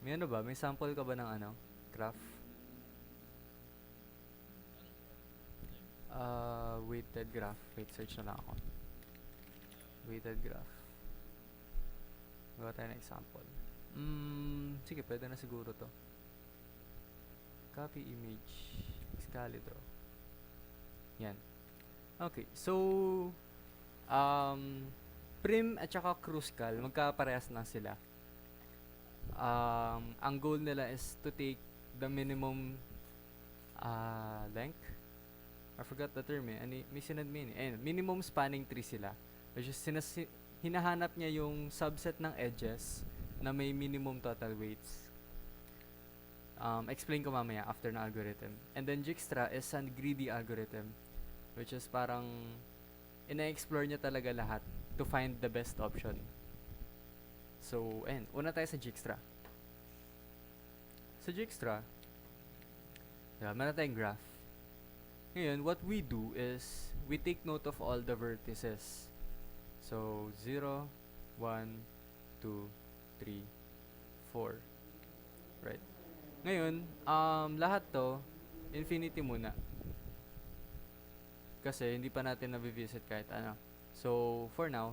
May ano ba? May sample ka ba ng ano? Graph? Weighted graph. Wait, search na lang ako. Weighted graph. Gawa tayo ng example. Sige, pwede na siguro to. Copy image. Excalidraw. Yan. Okay, so, prim at saka Kruskal, magkaparehas lang sila. Ang goal nila is to take the minimum length. I forgot the term eh. May sinad mo yun eh. Minimum spanning tree sila. Which is hinahanap niya yung subset ng edges na may minimum total weights. Explain ko mamaya after na algorithm. And then Dijkstra is a greedy algorithm. Which is parang ina-explore niya talaga lahat to find the best option. So, una tayo sa Dijkstra. Sa Dijkstra, meron tayong graph. Ngayon, what we do is, we take note of all the vertices. So, 0, 1, 2, 3, 4. Right? Ngayon, lahat to, infinity muna. Kasi, hindi pa natin nabivisit kahit ano. So, for now,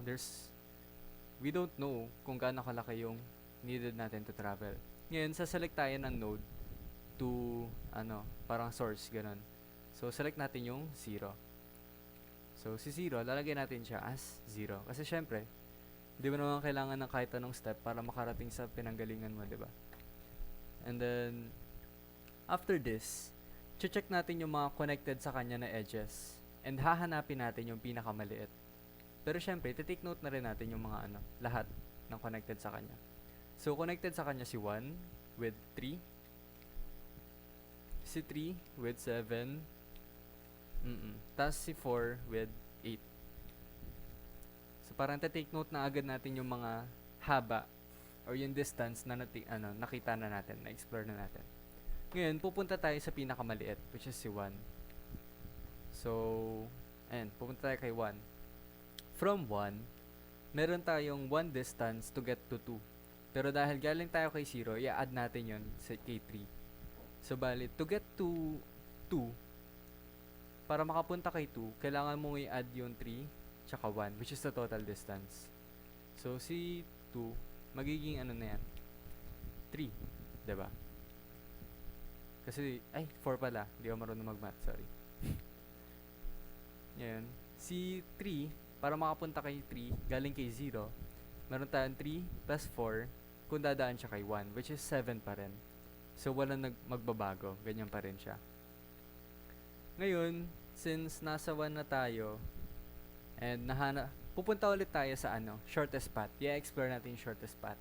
we don't know kung gaano kalaki yung needed natin to travel. Ngayon, saselect tayo ng node to, parang source, ganun. So, select natin yung 0. So, si 0, lalagay natin siya as 0. Kasi syempre, di ba naman kailangan ng kahit anong step para makarating sa pinanggalingan mo, di ba? And then, after this, check natin yung mga connected sa kanya na edges. And hahanapin natin yung pinakamaliit. Pero syempre, take note na rin natin yung mga lahat ng connected sa kanya. So, connected sa kanya si 1 with 3. Si 3 with 7. Tapos si 4 with 8. So, parang take note na agad natin yung mga haba or yung distance na nakita na natin, na-explore na natin. Ngayon, pupunta tayo sa pinakamaliit, which is si 1. So, pupunta tayo kay 1. From 1, meron tayong 1 distance to get to 2. Pero dahil galing tayo kay 0, i-add natin yon sa kay 3. So, bali, to get to 2, para makapunta kay 2, kailangan mong i-add yung 3 tsaka 1, which is the total distance. So, si 2, magiging na yan? 3, diba? Kasi, 4 pala. Hindi ako marunong mag-math, sorry. Ngayon, si 3, para makapunta kay 3, galing kay 0, meron tayong 3 plus 4, kung dadaan siya kay 1, which is 7 pa rin. So, walang magbabago. Ganyan pa rin siya. Ngayon, since nasa 1 na tayo, and pupunta ulit tayo sa shortest path. I-explore natin yung shortest path.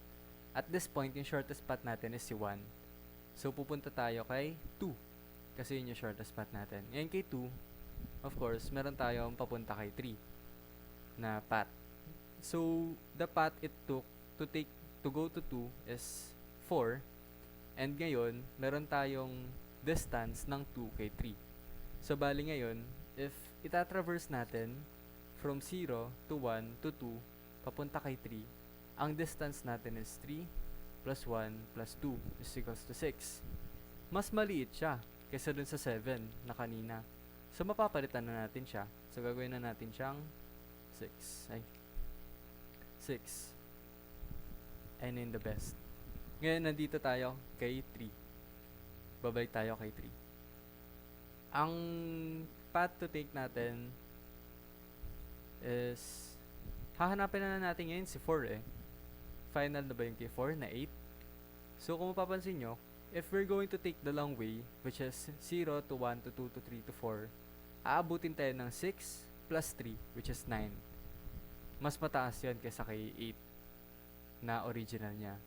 At this point, yung shortest path natin is si 1. So, pupunta tayo kay 2. Kasi yun yung shortest path natin. Ngayon kay 2, of course, meron tayong papunta kay 3 na path. So, the path it took to go to 2 is 4. And ngayon, meron tayong distance ng 2 kay 3. So, bali ngayon, if itatraverse natin from 0 to 1 to 2, papunta kay 3, ang distance natin is 3 plus 1 plus 2 is equals to 6. Mas maliit siya kaysa dun sa 7 na kanina. So, mapapalitan na natin siya. So, gagawin na natin siyang 6. 6. And in the best. Ngayon, nandito tayo kay 3. Babalik tayo kay 3. Ang path to take natin is hahanapin na natin ngayon si 4 eh. Final na ba yung kay 4 na 8? So kung mapapansin nyo, if we're going to take the long way, which is 0 to 1 to 2 to 3 to 4, aabutin tayo ng 6 plus 3, which is 9. Mas mataas yun kaysa kay 8 na original niya.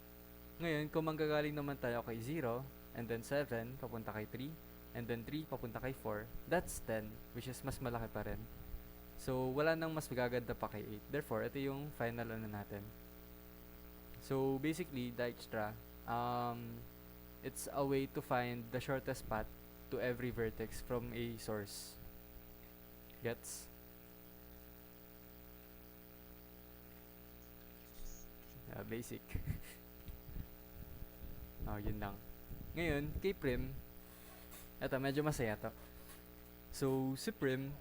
Ngayon, kung manggagaling naman tayo kay 0, and then 7, papunta kay 3, and then 3 papunta kay 4, that's 10, which is mas malaki pa rin. So, wala nang mas magaganda pa kay 8. Therefore, ito yung final natin. So, basically, Dijkstra, it's a way to find the shortest path to every vertex from a source. Gets? Basic. Yun lang. Ngayon, kay Prim, eto, medyo masaya to. So, si Prim,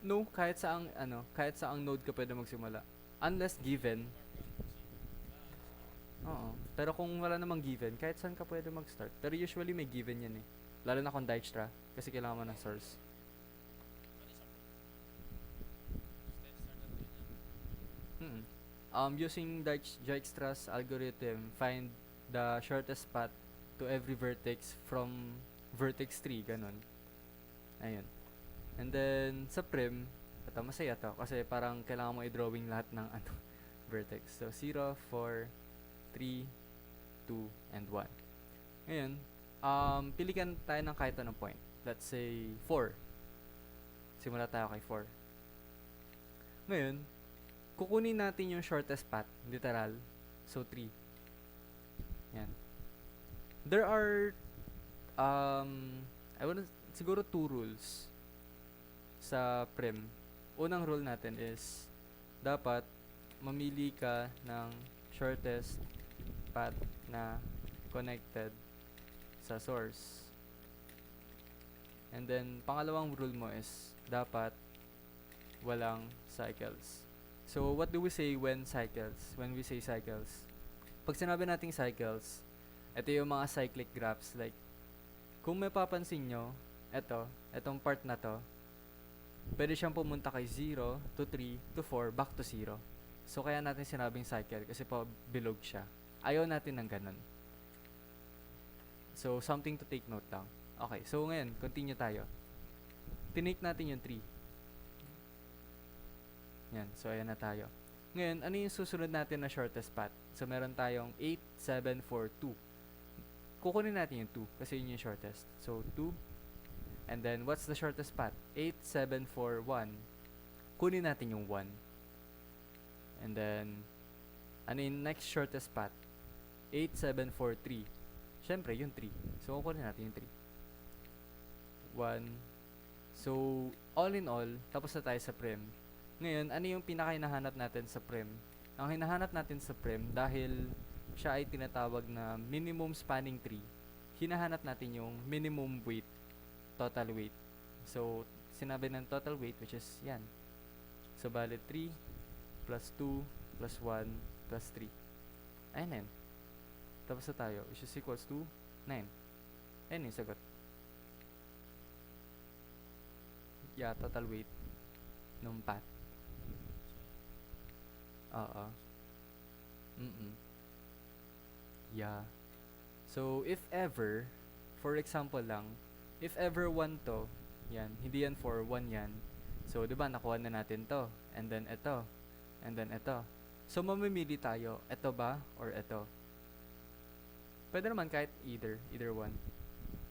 no, kahit saang node ka pwede magsimula. Unless given. Oo. Pero kung wala namang given, kahit saan ka pwede mag-start. Pero usually may given yan eh. Lalo na kung Dijkstra, kasi kailangan mo ng source. Mm. Using Dijkstra's algorithm, find the shortest path to every vertex from vertex 3, ganun. Ayun. And then, sa Prim, ito, masaya to, kasi parang kailangan mo i-drawing lahat ng vertex. So, 0, 4, 3, 2, and 1. Ngayon, pilikan tayo ng kahit anong point. Let's say, 4. Simula tayo kay 4. Ngayon, kukunin natin yung shortest path, literal. So, 3. Yan. There are, siguro 2 rules sa Prim. Unang rule natin is, dapat mamili ka ng shortest path na connected sa source. And then, pangalawang rule mo is, dapat walang cycles. So, what do we say when cycles? When we say cycles? Pag sinabi nating cycles, ito yung mga cyclic graphs. Like, kung may papansin nyo, etong part na to, pwede siyang pumunta kay 0, to 3, to 4, back to 0. So, kaya natin sinabing cycle kasi pa bilog siya. Ayaw natin ng ganun. So, something to take note lang. Okay, so ngayon, continue tayo. Tinake natin yung 3. Yan, so ayan na tayo. Ngayon, ano yung susunod natin na shortest path? So, meron tayong 8, 7, 4, 2. Kukunin natin yung 2 kasi yun yung shortest. So, 2. And then, what's the shortest path? 8, 7, 4, 1. Kunin natin yung 1. And then, ano yung next shortest path? 8, 7, 4, 3. Siyempre, yung 3. So, kukunin natin yung 3. 1. So, all in all, tapos na tayo sa Prim. Ngayon, ano yung pinaka-hinahanap natin sa Prim? Ang hinahanap natin sa Prim, dahil siya ay tinatawag na minimum spanning tree, hinahanap natin yung minimum weight, total weight. So, sinabi ng total weight, which is yan. So, bali 3 plus 2 plus 1 plus 3. Ayun yan. Tapos na tayo, which is equals to 9. Ayun yung sagot. Yeah, total weight nung path. Oo. Yeah. So, if ever, for example lang, if ever 1 to, yan, hindi yan 4, 1 yan. So, di ba, nakuha na natin to. And then, ito. And then, ito. So, mamimili tayo, ito ba or ito? Pwede naman kahit either one.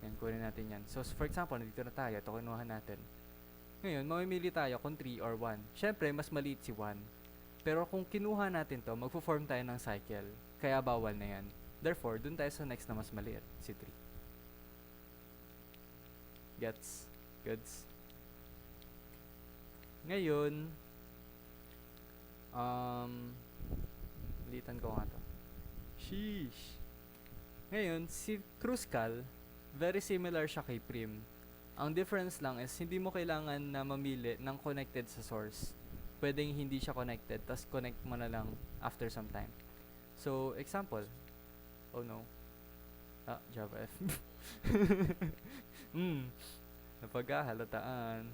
Yan, kunin natin yan. So, for example, nandito na tayo, ito kinuha natin. Ngayon, mamimili tayo kung 3 or 1. Siyempre, mas maliit si 1. Pero kung kinuha natin to, magpo-form tayo ng cycle. Kaya bawal na yan. Therefore, dun tayo sa next na mas maliit, si 3. Gets? Goods? Ngayon, litan ko nga to. Sheesh! Ngayon, si Kruskal, very similar siya kay Prim. Ang difference lang is, hindi mo kailangan na mamili ng connected sa source. Pwedeng hindi siya connected, tas connect mo na lang after some time. So, example. Oh no. Java F. Napagahalataan.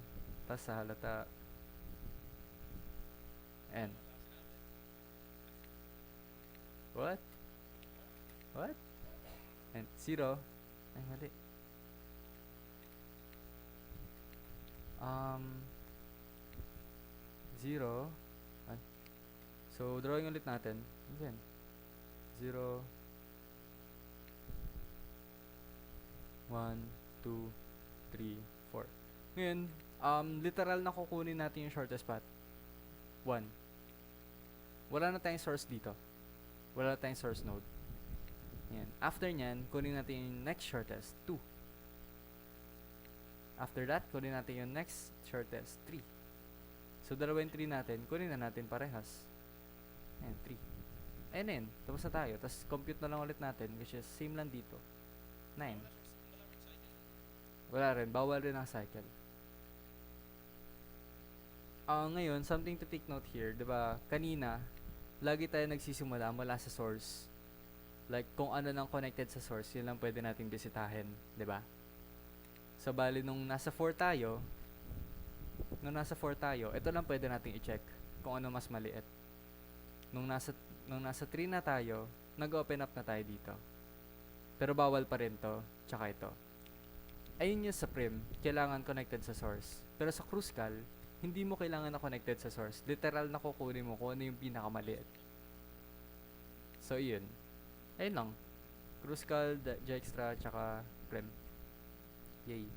Tas sa halata. N. What? What? And 0. Ay, mali. 0. So, drawing ulit natin. Again. 0. 1, 2, 3, 4. Ngayon, literal na kukunin natin yung shortest path. 1. Wala na tayong source dito. Wala na tayong source node. Yan. After nyan, kunin natin yung next shortest, 2. After that, kunin natin yung next shortest, 3. So, dalawa yung 3 natin, kunin na natin parehas. Ayan, 3. Ayun na yun. Tapos na tayo. Tapos compute na lang ulit natin, which is same lang dito. 9. Wala rin. Bawal rin ang cycle. Ngayon, something to take note here, 'di ba? Kanina, lagi tayo nagsisimula mula sa source. Like kung ano nang connected sa source, yun lang pwede nating bisitahin, 'di ba? So bali nung nasa 4 tayo, ito lang pwede nating i-check kung ano mas maliit. Nung nasa nung nasa 3 na tayo, nag-open up na tayo dito. Pero bawal pa rin 'to, tsaka ito. Ayun yung sa prim, kailangan connected sa source. Pero sa Kruskal, hindi mo kailangan na connected sa source. Literal na kukunin mo kung ano yung pinakamaliit. So, yun. Ayun lang. Kruskal, Dijkstra, tsaka prim. Yay.